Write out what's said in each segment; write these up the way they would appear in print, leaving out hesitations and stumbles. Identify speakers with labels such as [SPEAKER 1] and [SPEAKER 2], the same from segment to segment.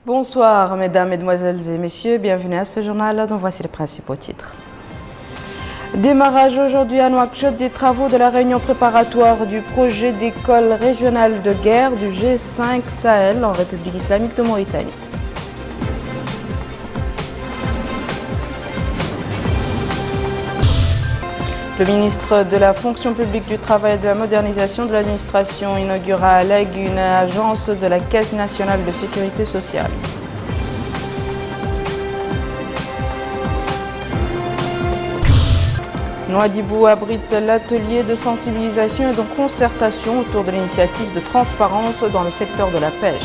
[SPEAKER 1] Bonsoir mesdames, mesdemoiselles et messieurs, bienvenue à ce journal dont voici les principaux titres. Démarrage aujourd'hui à Nouakchott des travaux de la réunion préparatoire du projet d'école régionale de guerre du G5 Sahel en République islamique de Mauritanie. Le ministre de la fonction publique, du travail et de la modernisation de l'administration inaugurera à Lègue une agence de la Caisse nationale de sécurité sociale. Nouadhibou abrite l'atelier de sensibilisation et de concertation autour de l'initiative de transparence dans le secteur de la pêche.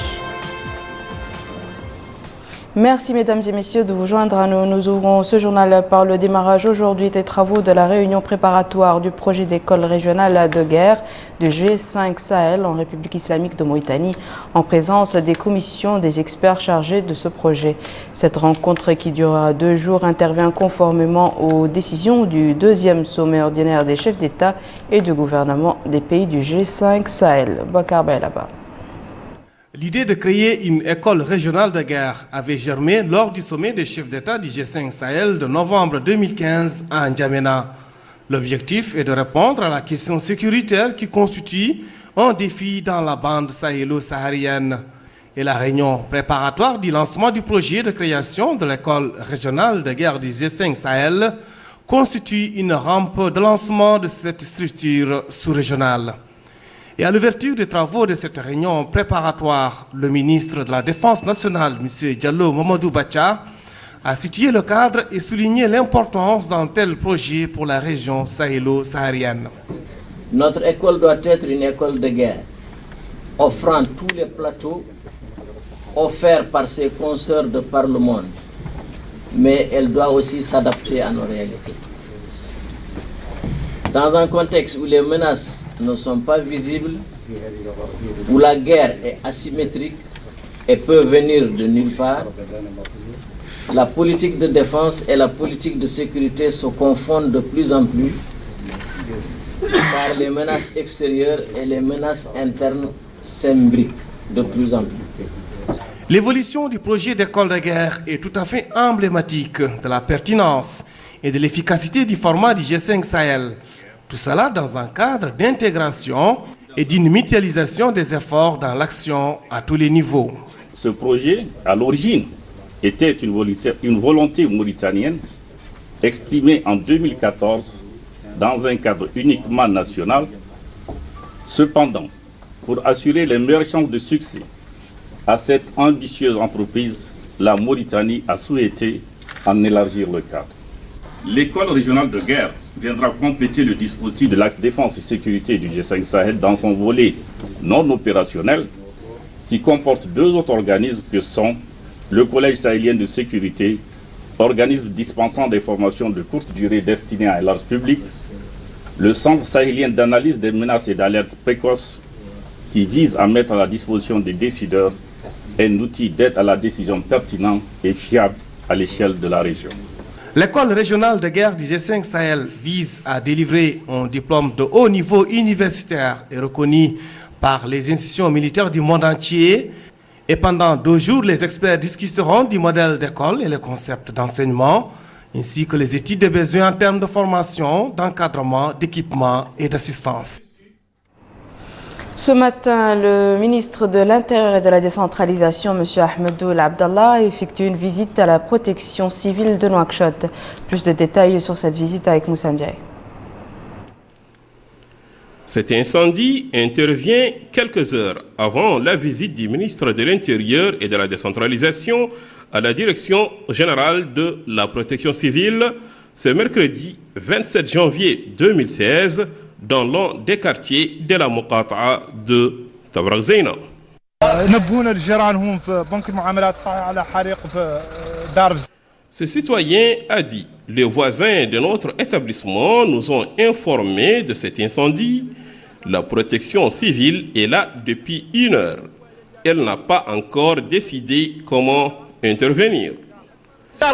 [SPEAKER 1] Merci mesdames et messieurs de vous joindre à nous. Nous ouvrons ce journal par le démarrage aujourd'hui des travaux de la réunion préparatoire du projet d'école régionale de guerre du G5 Sahel en République islamique de Mauritanie en présence des commissions des experts chargés de ce projet. Cette rencontre qui durera 2 jours intervient conformément aux décisions du 2e sommet ordinaire des chefs d'État et de gouvernement des pays du G5 Sahel. Bakar Baylaba.
[SPEAKER 2] L'idée de créer une école régionale de guerre avait germé lors du sommet des chefs d'État du G5 Sahel de novembre 2015 à N'Djamena. L'objectif est de répondre à la question sécuritaire qui constitue un défi dans la bande sahélo-saharienne. Et la réunion préparatoire du lancement du projet de création de l'école régionale de guerre du G5 Sahel constitue une rampe de lancement de cette structure sous-régionale. Et à l'ouverture des travaux de cette réunion préparatoire, le ministre de la Défense nationale, M. Diallo Mamadou Bacha, a situé le cadre et souligné l'importance d'un tel projet pour la région sahélo-saharienne.
[SPEAKER 3] Notre école doit être une école de guerre, offrant tous les plateaux offerts par ses consoeurs de par le monde, mais elle doit aussi s'adapter à nos réalités. Dans un contexte où les menaces ne sont pas visibles, où la guerre est asymétrique et peut venir de nulle part, la politique de défense et la politique de sécurité se confondent de plus en plus car les menaces extérieures et les menaces internes s'imbriquent de plus en plus.
[SPEAKER 2] L'évolution du projet d'école de guerre est tout à fait emblématique de la pertinence et de l'efficacité du format du G5 Sahel. Tout cela dans un cadre d'intégration et d'une mutualisation des efforts dans l'action à tous les niveaux.
[SPEAKER 4] Ce projet, à l'origine, était une volonté mauritanienne exprimée en 2014 dans un cadre uniquement national. Cependant, pour assurer les meilleures chances de succès à cette ambitieuse entreprise, la Mauritanie a souhaité en élargir le cadre. L'école régionale de guerre viendra compléter le dispositif de l'axe défense et sécurité du G5 Sahel dans son volet non opérationnel qui comporte 2 autres organismes que sont le Collège sahélien de sécurité, organisme dispensant des formations de courte durée destinées à un large public, le Centre sahélien d'analyse des menaces et d'alerte précoce qui vise à mettre à la disposition des décideurs un outil d'aide à la décision pertinent et fiable à l'échelle de la région.
[SPEAKER 2] L'école régionale de guerre du G5 Sahel vise à délivrer un diplôme de haut niveau universitaire et reconnu par les institutions militaires du monde entier. Et pendant 2 jours, les experts discuteront du modèle d'école et les concepts d'enseignement, ainsi que les études de besoins en termes de formation, d'encadrement, d'équipement et d'assistance.
[SPEAKER 1] Ce matin, le ministre de l'Intérieur et de la décentralisation, M. Ahmedoul Abdallah, effectue une visite à la protection civile de Nouakchott. Plus de détails sur cette visite avec Moussa Ndiaye.
[SPEAKER 5] Cet incendie intervient quelques heures avant la visite du ministre de l'Intérieur et de la décentralisation à la Direction générale de la protection civile ce mercredi 27 janvier 2016 dans l'un des quartiers de la Muqata'a de Tabraq Zeina. Ce citoyen a dit: les voisins de notre établissement nous ont informés de cet incendie. La protection civile est là depuis 1 heure. Elle n'a pas encore décidé comment intervenir. Ce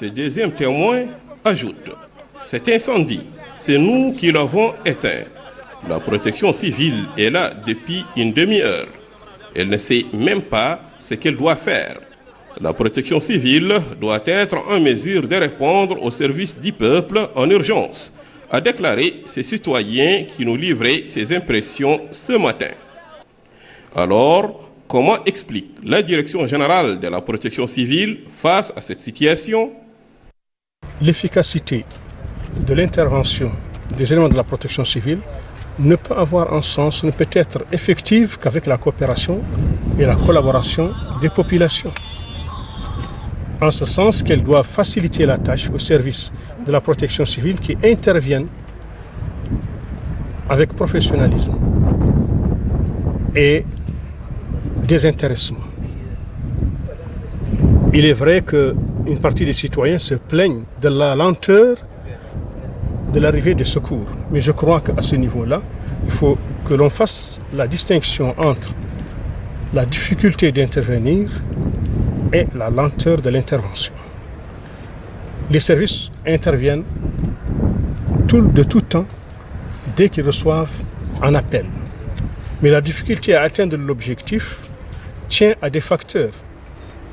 [SPEAKER 5] deuxième témoin ajoute: cet incendie, c'est nous qui l'avons éteint. La protection civile est là depuis une demi-heure. Elle ne sait même pas ce qu'elle doit faire. La protection civile doit être en mesure de répondre aux services du peuple en urgence, a déclaré ce citoyen qui nous livrait ses impressions ce matin. Alors, comment explique la Direction générale de la protection civile face à cette situation?
[SPEAKER 6] L'efficacité de l'intervention des éléments de la protection civile ne peut avoir un sens, ne peut être effective qu'avec la coopération et la collaboration des populations. En ce sens qu'elle doit faciliter la tâche aux services de la protection civile qui interviennent avec professionnalisme et désintéressement. Il est vrai qu'une partie des citoyens se plaignent de la lenteur de l'arrivée des secours. Mais je crois qu'à ce niveau-là, il faut que l'on fasse la distinction entre la difficulté d'intervenir et la lenteur de l'intervention. Les services interviennent de tout temps dès qu'ils reçoivent un appel. Mais la difficulté à atteindre l'objectif tient à des facteurs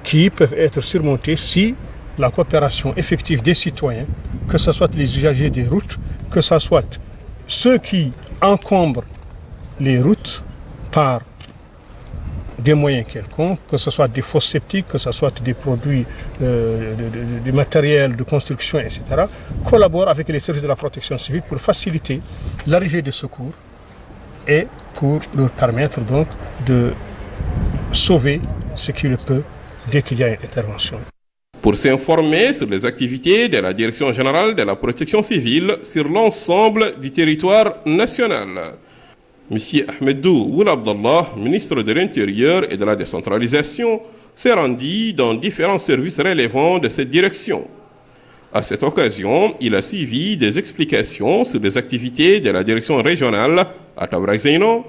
[SPEAKER 6] qui peuvent être surmontés si la coopération effective des citoyens, que ce soit les usagers des routes, que ce soit ceux qui encombrent les routes par des moyens quelconques, que ce soit des fosses septiques, que ce soit des produits, du matériel de construction, etc., collaborent avec les services de la protection civile pour faciliter l'arrivée des secours et pour leur permettre donc de sauver ce qui le peut dès qu'il y a une intervention.
[SPEAKER 5] Pour s'informer sur les activités de la Direction générale de la protection civile sur l'ensemble du territoire national, M. Ahmedou Ould Abdallah, ministre de l'Intérieur et de la décentralisation, s'est rendu dans différents services relevant de cette direction. À cette occasion, il a suivi des explications sur les activités de la direction régionale à Tabraï-Zéno,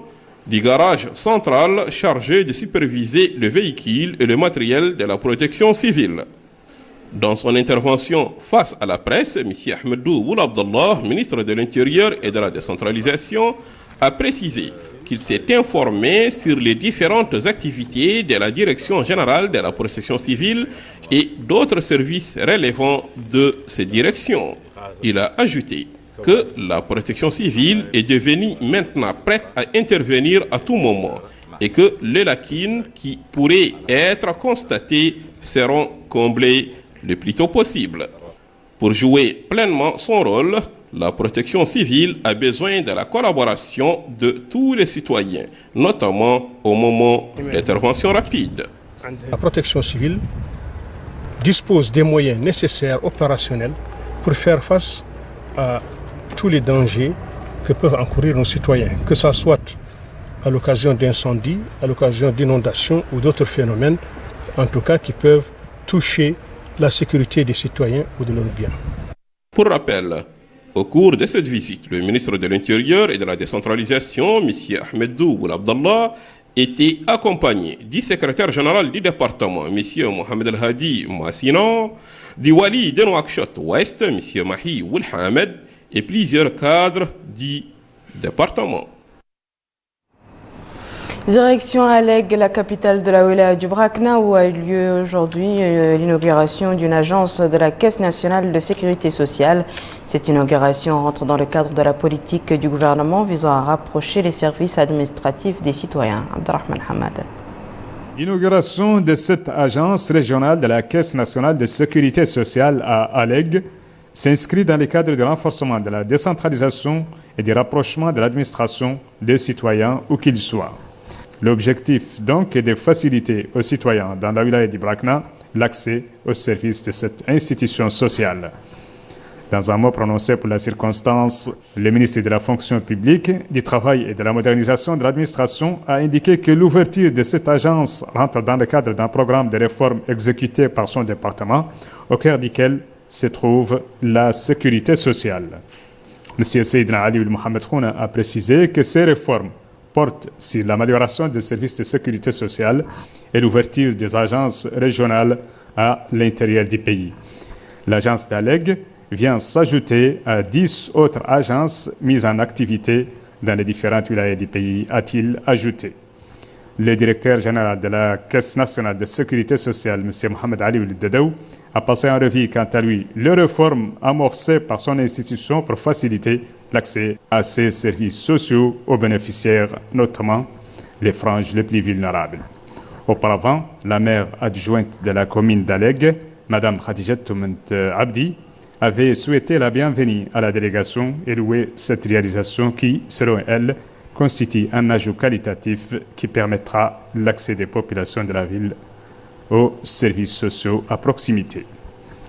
[SPEAKER 5] du garage central chargé de superviser le véhicule et le matériel de la protection civile. Dans son intervention face à la presse, M. Ahmedou Ould Abdallah, ministre de l'Intérieur et de la décentralisation, a précisé qu'il s'est informé sur les différentes activités de la Direction générale de la protection civile et d'autres services relevant de ces directions. Il a ajouté que la protection civile est devenue maintenant prête à intervenir à tout moment et que les lacunes qui pourraient être constatées seront comblées le plus tôt possible. Pour jouer pleinement son rôle, la protection civile a besoin de la collaboration de tous les citoyens, notamment au moment d'intervention rapide.
[SPEAKER 6] La protection civile dispose des moyens nécessaires opérationnels pour faire face à tous les dangers que peuvent encourir nos citoyens, que ce soit à l'occasion d'incendies, à l'occasion d'inondations ou d'autres phénomènes, en tout cas qui peuvent toucher la sécurité des citoyens ou de leurs biens.
[SPEAKER 5] Pour rappel, au cours de cette visite, le ministre de l'Intérieur et de la décentralisation, M. Ahmedou Ould Abdallah, était accompagné du secrétaire général du département, M. Mohamed El Hadi Mouassinan, du Wali de Nouakchott-Ouest, M. Mahi Ould Hamed, et plusieurs cadres du département.
[SPEAKER 1] Direction Alleg, la capitale de la wilaya du Brakna, où a eu lieu aujourd'hui l'inauguration d'une agence de la Caisse nationale de sécurité sociale. Cette inauguration rentre dans le cadre de la politique du gouvernement visant à rapprocher les services administratifs des citoyens. Abdelrahman Hamad.
[SPEAKER 7] L'inauguration de cette agence régionale de la Caisse nationale de sécurité sociale à Alleg s'inscrit dans le cadre du renforcement de la décentralisation et du rapprochement de l'administration des citoyens où qu'ils soient. L'objectif donc est de faciliter aux citoyens dans la wilaya du Brakna l'accès aux services de cette institution sociale. Dans un mot prononcé pour la circonstance, le ministre de la fonction publique, du travail et de la modernisation de l'administration a indiqué que l'ouverture de cette agence rentre dans le cadre d'un programme de réforme exécuté par son département, au cœur duquel se trouve la sécurité sociale. M. Seydina Ali Mohamed Khouna a précisé que ces réformes portent sur l'amélioration des services de sécurité sociale et l'ouverture des agences régionales à l'intérieur du pays. L'agence d'Alleg vient s'ajouter à 10 autres agences mises en activité dans les différentes wilayas du pays, a-t-il ajouté. Le directeur général de la Caisse nationale de sécurité sociale, M. Mohamed Ali Ouliddadaou, a passé en revue, quant à lui, les réformes amorcées par son institution pour faciliter l'accès à ces services sociaux aux bénéficiaires, notamment les franges les plus vulnérables. Auparavant, la maire adjointe de la commune d'Aleg, Mme Khadija Toument Abdi, avait souhaité la bienvenue à la délégation et loué cette réalisation qui, selon elle, constitue un ajout qualitatif qui permettra l'accès des populations de la ville aux services sociaux à proximité.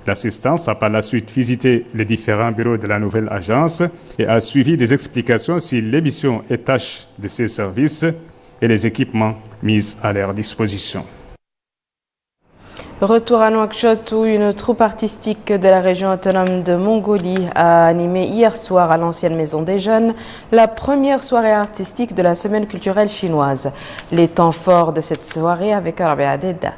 [SPEAKER 7] L'assistance a par la suite visité les différents bureaux de la nouvelle agence et a suivi des explications sur les missions et tâches de ces services et les équipements mis à leur disposition.
[SPEAKER 1] Retour à Nouakchott où une troupe artistique de la région autonome de Mongolie a animé hier soir à l'ancienne Maison des Jeunes la première soirée artistique de la semaine culturelle chinoise. Les temps forts de cette soirée avec Rabia Deda.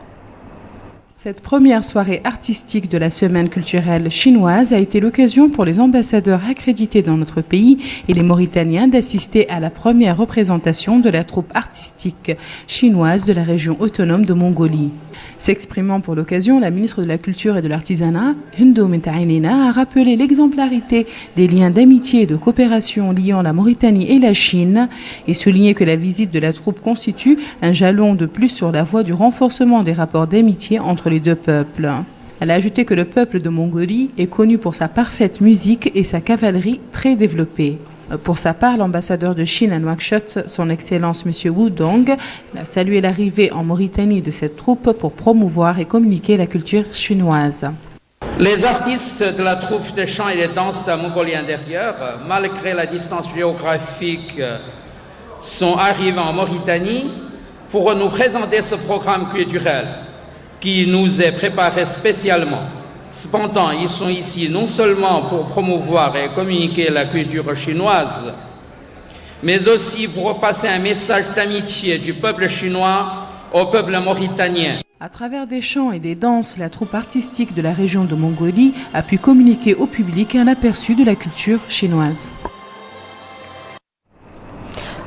[SPEAKER 8] Cette première soirée artistique de la semaine culturelle chinoise a été l'occasion pour les ambassadeurs accrédités dans notre pays et les Mauritaniens d'assister à la première représentation de la troupe artistique chinoise de la région autonome de Mongolie. S'exprimant pour l'occasion, la ministre de la Culture et de l'Artisanat, Hendo Mentainina, a rappelé l'exemplarité des liens d'amitié et de coopération liant la Mauritanie et la Chine et souligné que la visite de la troupe constitue un jalon de plus sur la voie du renforcement des rapports d'amitié entre les deux peuples. Elle a ajouté que le peuple de Mongolie est connu pour sa parfaite musique et sa cavalerie très développée. Pour sa part, l'ambassadeur de Chine à Nouakchott, son Excellence M. Wu Dong, a salué l'arrivée en Mauritanie de cette troupe pour promouvoir et communiquer la culture chinoise.
[SPEAKER 9] Les artistes de la troupe de chant et de danse de la Mongolie intérieure, malgré la distance géographique, sont arrivés en Mauritanie pour nous présenter ce programme culturel qui nous est préparé spécialement. Cependant, ils sont ici non seulement pour promouvoir et communiquer la culture chinoise, mais aussi pour passer un message d'amitié du peuple chinois au peuple mauritanien.
[SPEAKER 8] À travers des chants et des danses, la troupe artistique de la région de Mongolie a pu communiquer au public un aperçu de la culture chinoise.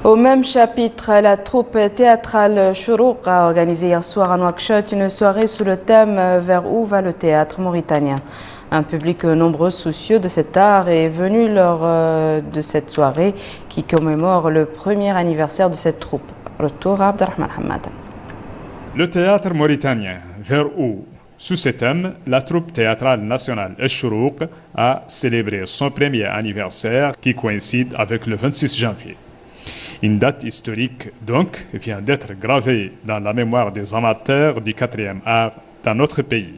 [SPEAKER 1] Au même chapitre, la troupe théâtrale Chourouk a organisé hier soir à Nouakchott une soirée sous le thème « Vers où va le théâtre mauritanien ?» Un public nombreux soucieux de cet art est venu lors de cette soirée qui commémore le premier anniversaire de cette troupe. Retour à Abdelrahman Hamad.
[SPEAKER 7] Le théâtre mauritanien, vers où? Sous ce thème, la troupe théâtrale nationale Chourouk a célébré son premier anniversaire qui coïncide avec le 26 janvier. Une date historique, donc, vient d'être gravée dans la mémoire des amateurs du 4e art dans notre pays.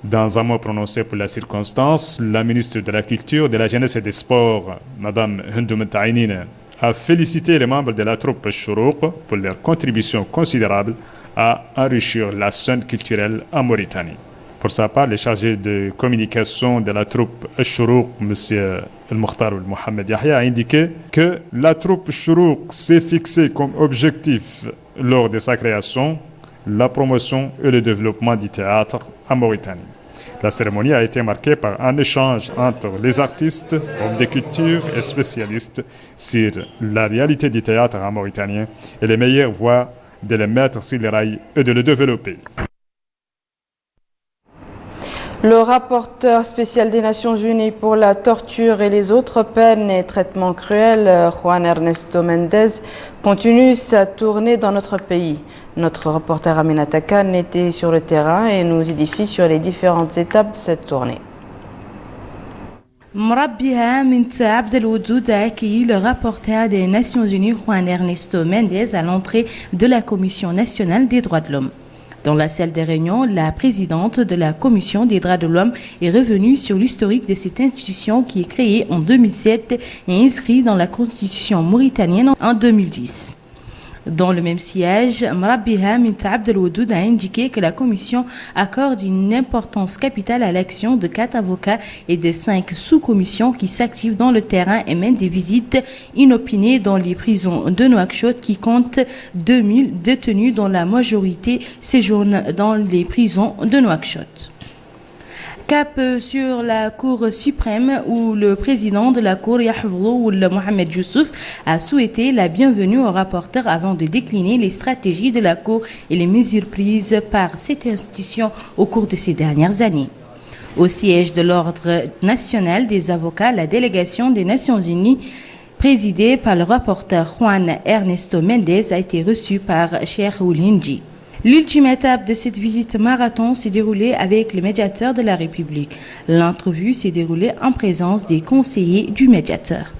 [SPEAKER 7] Dans un mot prononcé pour la circonstance, la ministre de la Culture, de la Jeunesse et des Sports, Mme Hendo Mentainina, a félicité les membres de la troupe Chourouk pour leur contribution considérable à enrichir la scène culturelle en Mauritanie. Pour sa part, le chargé de communication de la troupe Chourouk, M. El-Mokhtar Mohamed Yahya, a indiqué que la troupe Chourouk s'est fixée comme objectif lors de sa création la promotion et le développement du théâtre en Mauritanie. La cérémonie a été marquée par un échange entre les artistes, hommes de culture et spécialistes sur la réalité du théâtre en Mauritanie et les meilleures voies de le mettre sur les rails et de le développer.
[SPEAKER 1] Le rapporteur spécial des Nations Unies pour la torture et les autres peines et traitements cruels, Juan Ernesto Mendez, continue sa tournée dans notre pays. Notre reporter Aminata Khan était sur le terrain et nous édifie sur les différentes étapes de cette tournée.
[SPEAKER 10] Mrabbiha Minta Abdelwoudoud a accueilli le rapporteur des Nations Unies, Juan Ernesto Mendez, à l'entrée de la Commission nationale des droits de l'homme. Dans la salle des réunions, la présidente de la Commission des droits de l'homme est revenue sur l'historique de cette institution qui est créée en 2007 et inscrite dans la Constitution mauritanienne en 2010. Dans le même siège, Mrabbiha Minta Abdelwoudoud a indiqué que la Commission accorde une importance capitale à l'action de 4 avocats et des 5 sous-commissions qui s'activent dans le terrain et mènent des visites inopinées dans les prisons de Nouakchott qui comptent 2000 détenus dont la majorité séjournent dans les prisons de Nouakchott. Cap sur la Cour suprême où le président de la Cour, Yahya Mohamed Youssouf, a souhaité la bienvenue au rapporteur avant de décliner les stratégies de la Cour et les mesures prises par cette institution au cours de ces dernières années. Au siège de l'Ordre national des avocats, la délégation des Nations Unies, présidée par le rapporteur Juan Ernesto Méndez, a été reçue par Cheikh Oulindji. L'ultime étape de cette visite marathon s'est déroulée avec les médiateurs de la République. L'entrevue s'est déroulée en présence des conseillers du médiateur.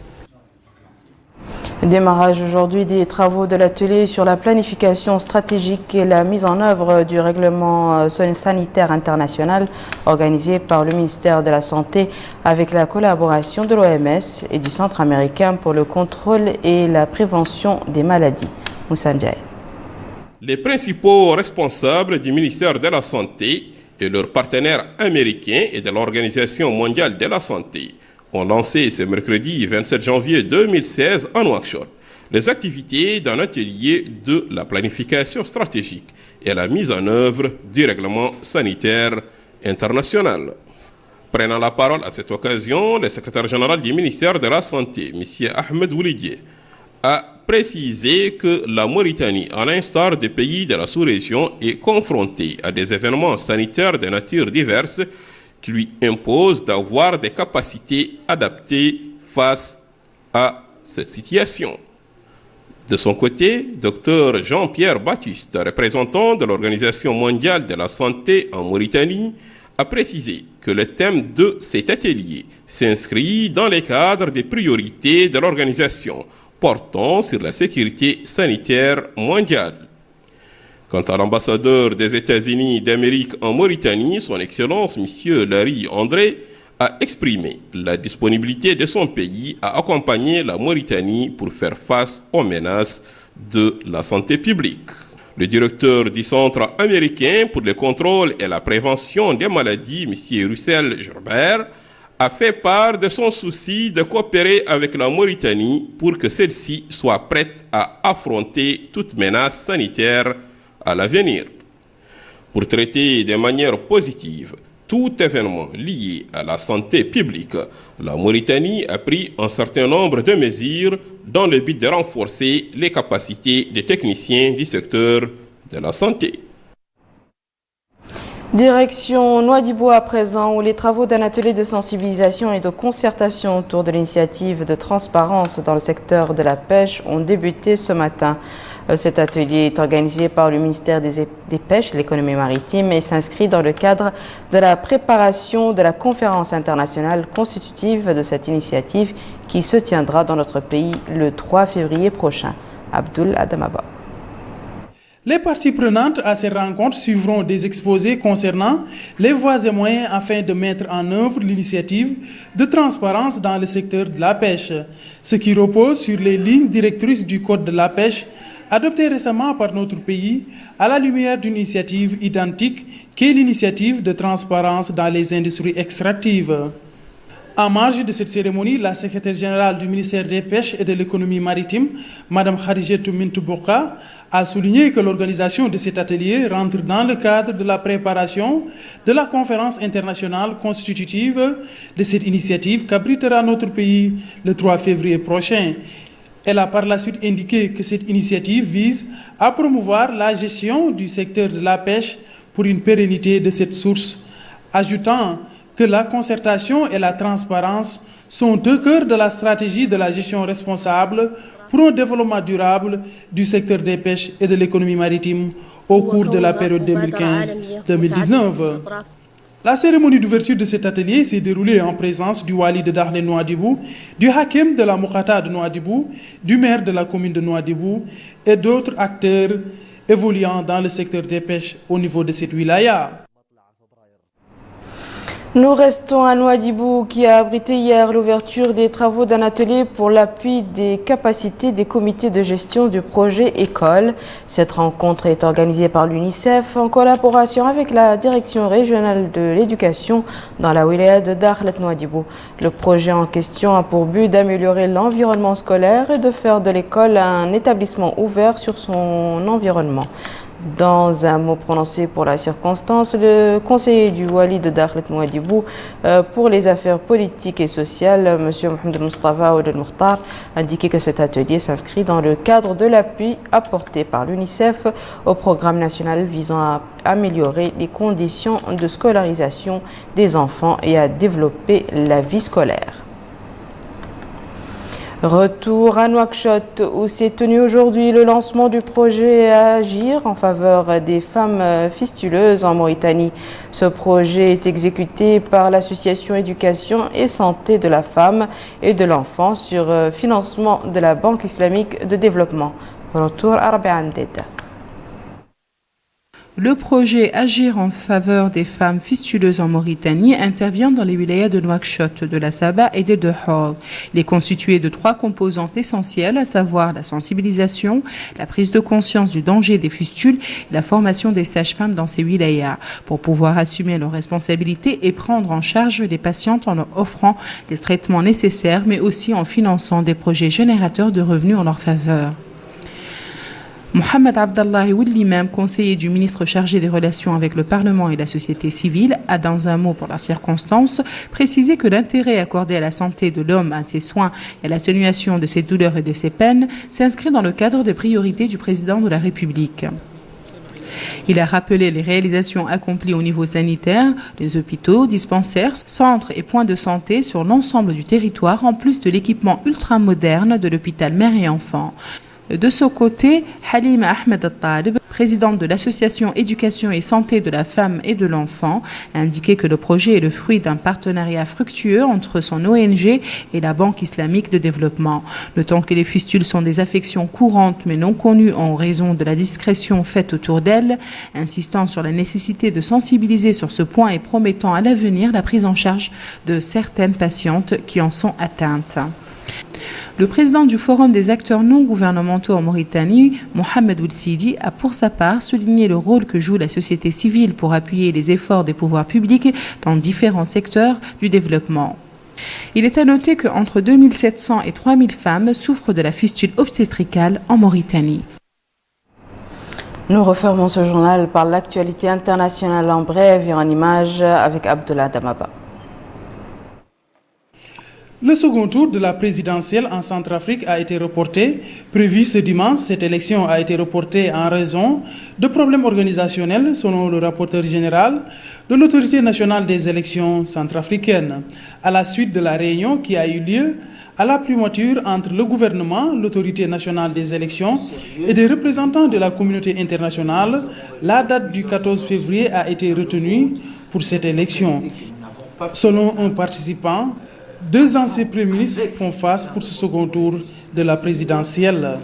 [SPEAKER 1] Démarrage aujourd'hui des travaux de l'atelier sur la planification stratégique et la mise en œuvre du règlement sanitaire international organisé par le ministère de la Santé avec la collaboration de l'OMS et du Centre américain pour le contrôle et la prévention des maladies. Moussa Ndiaye.
[SPEAKER 5] Les principaux responsables du ministère de la Santé et leurs partenaires américains et de l'Organisation mondiale de la santé ont lancé ce mercredi 27 janvier 2016 en Nouakchott les activités d'un atelier de la planification stratégique et la mise en œuvre du règlement sanitaire international. Prenant la parole à cette occasion, le secrétaire général du ministère de la Santé, M. Ahmed Oulidié, a précisé que la Mauritanie, à l'instar des pays de la sous-région, est confrontée à des événements sanitaires de nature diverse qui lui imposent d'avoir des capacités adaptées face à cette situation. De son côté, Dr Jean-Pierre Baptiste, représentant de l'Organisation mondiale de la santé en Mauritanie, a précisé que le thème de cet atelier s'inscrit dans les cadres des priorités de l'organisation portant sur la sécurité sanitaire mondiale. Quant à l'ambassadeur des États-Unis d'Amérique en Mauritanie, son Excellence M. Larry André, a exprimé la disponibilité de son pays à accompagner la Mauritanie pour faire face aux menaces de la santé publique. Le directeur du Centre américain pour le contrôle et la prévention des maladies, M. Russell Gerbert, a fait part de son souci de coopérer avec la Mauritanie pour que celle-ci soit prête à affronter toute menace sanitaire à l'avenir. Pour traiter de manière positive tout événement lié à la santé publique, la Mauritanie a pris un certain nombre de mesures dans le but de renforcer les capacités des techniciens du secteur de la santé.
[SPEAKER 1] Direction Nouadhibou à présent, où les travaux d'un atelier de sensibilisation et de concertation autour de l'initiative de transparence dans le secteur de la pêche ont débuté ce matin. Cet atelier est organisé par le ministère des Pêches et de l'économie maritime et s'inscrit dans le cadre de la préparation de la conférence internationale constitutive de cette initiative qui se tiendra dans notre pays le 3 février prochain. Abdul Adamaba.
[SPEAKER 11] Les parties prenantes à ces rencontres suivront des exposés concernant les voies et moyens afin de mettre en œuvre l'initiative de transparence dans le secteur de la pêche, ce qui repose sur les lignes directrices du Code de la pêche adoptée récemment par notre pays à la lumière d'une initiative identique qu'est l'initiative de transparence dans les industries extractives. En marge de cette cérémonie, la secrétaire générale du ministère des Pêches et de l'économie maritime, Mme Khadijatou Mintouboka, a souligné que l'organisation de cet atelier rentre dans le cadre de la préparation de la conférence internationale constitutive de cette initiative qu'abritera notre pays le 3 février prochain. Elle a par la suite indiqué que cette initiative vise à promouvoir la gestion du secteur de la pêche pour une pérennité de cette source, ajoutant que la concertation et la transparence sont deux cœurs de la stratégie de la gestion responsable pour un développement durable du secteur des pêches et de l'économie maritime au cours de la période 2015-2019. La cérémonie d'ouverture de cet atelier s'est déroulée en présence du Wali de Dakhla Nouadhibou, du Hakem de la Moukata de Nouadhibou, du maire de la commune de Nouadhibou et d'autres acteurs évoluant dans le secteur des pêches au niveau de cette wilaya.
[SPEAKER 1] Nous restons à Nouadhibou qui a abrité hier l'ouverture des travaux d'un atelier pour l'appui des capacités des comités de gestion du projet École. Cette rencontre est organisée par l'UNICEF en collaboration avec la direction régionale de l'éducation dans la wilaya de Dakhla Nouadhibou. Le projet en question a pour but d'améliorer l'environnement scolaire et de faire de l'école un établissement ouvert sur son environnement. Dans un mot prononcé pour la circonstance, le conseiller du Wali de Dakhlet Mouadibou pour les affaires politiques et sociales, M. Mohamed Mustafa Ould El-Mokhtar, a indiqué que cet atelier s'inscrit dans le cadre de l'appui apporté par l'UNICEF au programme national visant à améliorer les conditions de scolarisation des enfants et à développer la vie scolaire. Retour à Nouakchott où s'est tenu aujourd'hui le lancement du projet Agir en faveur des femmes fistuleuses en Mauritanie. Ce projet est exécuté par l'association Éducation et Santé de la femme et de l'enfant sur financement de la Banque islamique de développement. Retour à Rabia Ndeda.
[SPEAKER 8] Le projet Agir en faveur des femmes fistuleuses en Mauritanie intervient dans les wilayas de Nouakchott, de la Saba et de Dahol. Il est constitué de 3 composantes essentielles, à savoir la sensibilisation, la prise de conscience du danger des fistules et la formation des sages-femmes dans ces wilayas pour pouvoir assumer leurs responsabilités et prendre en charge les patientes en leur offrant les traitements nécessaires, mais aussi en finançant des projets générateurs de revenus en leur faveur. Mohamed Abdallah Ould, l'imam conseiller du ministre chargé des relations avec le Parlement et la société civile, a dans un mot pour la circonstance précisé que l'intérêt accordé à la santé de l'homme, à ses soins et à l'atténuation de ses douleurs et de ses peines s'inscrit dans le cadre des priorités du président de la République. Il a rappelé les réalisations accomplies au niveau sanitaire, les hôpitaux, dispensaires, centres et points de santé sur l'ensemble du territoire, en plus de l'équipement ultramoderne de l'hôpital mère et enfant. De son côté, Halima Ahmed Al-Talib, présidente de l'association Éducation et Santé de la femme et de l'enfant, a indiqué que le projet est le fruit d'un partenariat fructueux entre son ONG et la Banque islamique de développement. Notant que les fistules sont des affections courantes mais non connues en raison de la discrétion faite autour d'elles, insistant sur la nécessité de sensibiliser sur ce point et promettant à l'avenir la prise en charge de certaines patientes qui en sont atteintes. Le président du Forum des acteurs non gouvernementaux en Mauritanie, Mohamed Ould Sidi, a pour sa part souligné le rôle que joue la société civile pour appuyer les efforts des pouvoirs publics dans différents secteurs du développement. Il est à noter qu'entre 2700 et 3000 femmes souffrent de la fistule obstétricale en Mauritanie.
[SPEAKER 1] Nous refermons ce journal par l'actualité internationale en bref et en images avec Abdullah Damaba.
[SPEAKER 11] Le second tour de la présidentielle en Centrafrique a été reporté. Prévu ce dimanche, cette élection a été reportée en raison de problèmes organisationnels, selon le rapporteur général de l'Autorité nationale des élections centrafricaines. À la suite de la réunion qui a eu lieu à la primature entre le gouvernement, l'Autorité nationale des élections et des représentants de la communauté internationale, la date du 14 février a été retenue pour cette élection. Selon un participant, 2 anciens premiers ministres font face pour ce second tour de la présidentielle.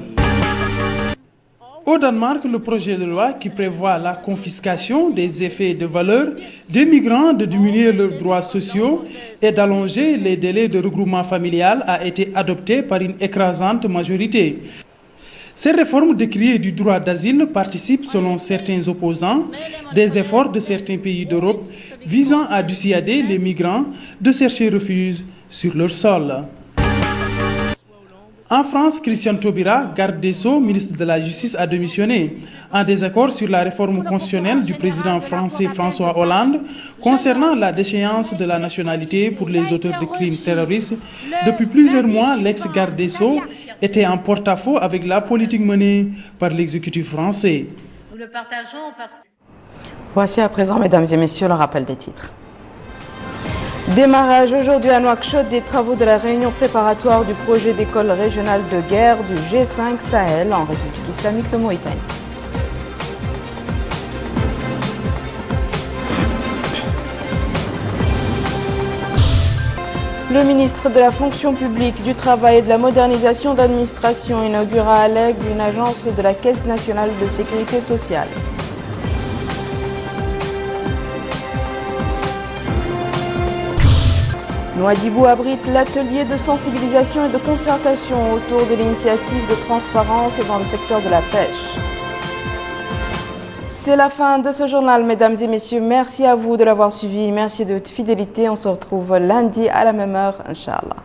[SPEAKER 11] Au Danemark, le projet de loi qui prévoit la confiscation des effets de valeur des migrants, de diminuer leurs droits sociaux et d'allonger les délais de regroupement familial a été adopté par une écrasante majorité. Ces réformes décriées du droit d'asile participent, selon certains opposants, des efforts de certains pays d'Europe visant à dissuader les migrants de chercher refuge sur leur sol. En France, Christiane Taubira, garde des Sceaux, ministre de la Justice, a démissionné. En désaccord sur la réforme constitutionnelle du président français François Hollande concernant la déchéance de la nationalité pour les auteurs de crimes terroristes, depuis plusieurs mois, l'ex-garde des Sceaux était en porte-à-faux avec la politique menée par l'exécutif français.
[SPEAKER 12] Nous le partageons parce que...
[SPEAKER 1] Voici à présent, mesdames et messieurs, le rappel des titres. Démarrage aujourd'hui à Nouakchott des travaux de la réunion préparatoire du projet d'école régionale de guerre du G5 Sahel en République islamique de Mauritanie. Le ministre de la fonction publique, du travail et de la modernisation d'administration inaugura à Lègue une agence de la Caisse nationale de sécurité sociale. Nouadhibou abrite l'atelier de sensibilisation et de concertation autour de l'initiative de transparence dans le secteur de la pêche. C'est la fin de ce journal, mesdames et messieurs. Merci à vous de l'avoir suivi. Merci de votre fidélité. On se retrouve lundi à la même heure, Inch'Allah.